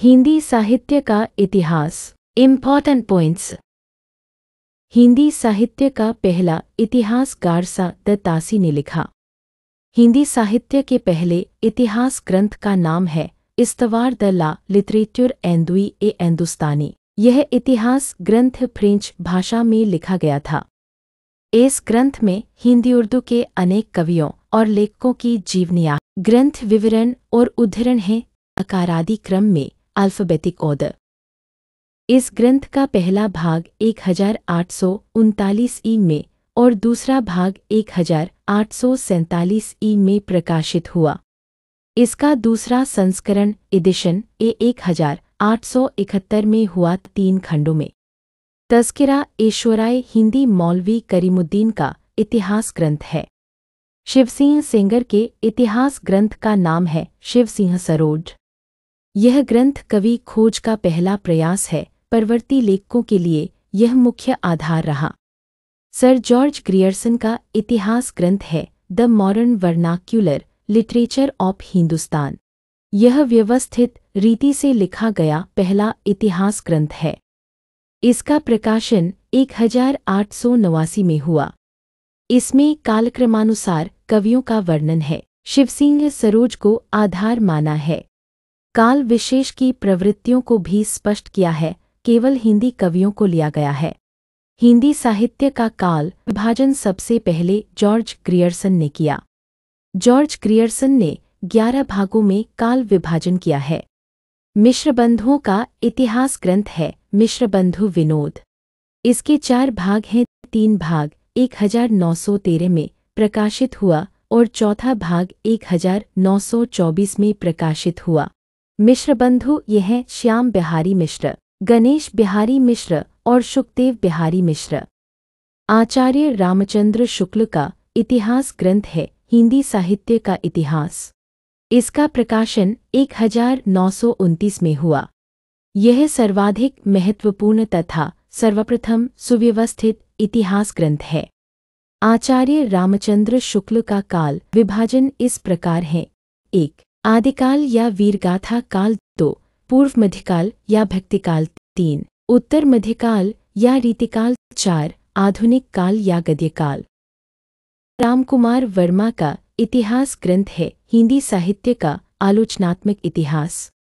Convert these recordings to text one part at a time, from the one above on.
हिंदी साहित्य का इतिहास। Important points. हिंदी साहित्य का पहला इतिहासकार सा द तासी ने लिखा। हिंदी साहित्य के पहले इतिहास ग्रंथ का नाम है इस्तवार द ला लिटरेचर एंदुई ए हिंदुस्तानी। यह इतिहास ग्रंथ फ्रेंच भाषा में लिखा गया था। इस ग्रंथ में हिंदी उर्दू के अनेक कवियों और लेखकों की जीवनियाँ, ग्रंथ विवरण और उद्धरण हैं आकारादि क्रम में अल्फ़ाबेटिक ऑर्डर। इस ग्रंथ का पहला भाग 1839 ई में और दूसरा भाग 1847 ई में प्रकाशित हुआ। इसका दूसरा संस्करण एडिशन 1871 में हुआ 3 खंडों में। तज़किरा ऐशोराए हिंदी मौलवी करीमुद्दीन का इतिहास ग्रंथ है। शिवसिंह सेंगर के इतिहास ग्रंथ का नाम है शिवसिंह सरोज। यह ग्रंथ कवि खोज का पहला प्रयास है। परवर्ती लेखकों के लिए यह मुख्य आधार रहा। सर जॉर्ज ग्रियर्सन का इतिहास ग्रंथ है the modern vernacular literature of Hindustan. यह व्यवस्थित रीति से लिखा गया पहला इतिहास ग्रंथ है। इसका प्रकाशन 1889 में हुआ। इसमें कालक्रमानुसार कवियों का वर्णन है। शिवसिंह सरोज को आधार माना है। काल विशेष की प्रवृत्तियों को भी स्पष्ट किया है, केवल हिंदी कवियों को लिया गया है। हिंदी साहित्य का काल विभाजन सबसे पहले जॉर्ज ग्रियर्सन ने किया। जॉर्ज ग्रियर्सन ने 11 भागों में काल विभाजन किया है। मिश्रबंधुओं का इतिहास ग्रंथ है मिश्रबंधु विनोद। इसके 4 भाग हैं। 3 भाग 1913 में प्रकाशित हुआ और चौथा भाग 1924 में प्रकाशित हुआ। मिश्रबंधु यह हैं श्याम बिहारी मिश्र, गणेश बिहारी मिश्र और शुकदेव बिहारी मिश्र। आचार्य रामचंद्र शुक्ल का इतिहास ग्रंथ है हिंदी साहित्य का इतिहास। इसका प्रकाशन 1929 में हुआ। यह सर्वाधिक महत्वपूर्ण तथा सर्वप्रथम सुव्यवस्थित इतिहास ग्रंथ है। आचार्य रामचंद्र शुक्ल का काल विभाजन इस प्रकार है। 1. आदिकाल या वीरगाथा काल। 2. पूर्व मध्यकाल या भक्तिकाल। 3. उत्तर मध्यकाल या रीतिकाल। 4. आधुनिक काल या गद्यकाल। रामकुमार वर्मा का इतिहास ग्रंथ है हिंदी साहित्य का आलोचनात्मक इतिहास।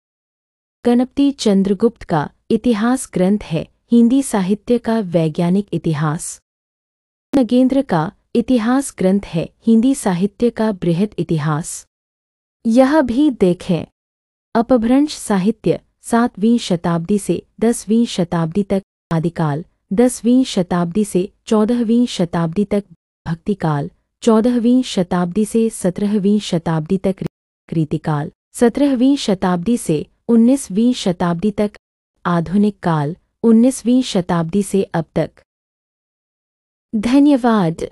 गणपति चंद्रगुप्त का इतिहास ग्रंथ है हिंदी साहित्य का वैज्ञानिक इतिहास। नगेंद्र का इतिहास ग्रंथ है हिंदी साहित्य का बृहद इतिहास। यह भी देखें। अपभ्रंश साहित्य 7वीं शताब्दी से 10वीं शताब्दी तक आदिकाल, 10वीं शताब्दी से 14वीं शताब्दी तक भक्तिकाल, 14वीं शताब्दी से 17वीं शताब्दी तक रीतिकाल, 17वीं शताब्दी से 19वीं शताब्दी तक आधुनिक काल, 19वीं शताब्दी से अब तक। धन्यवाद।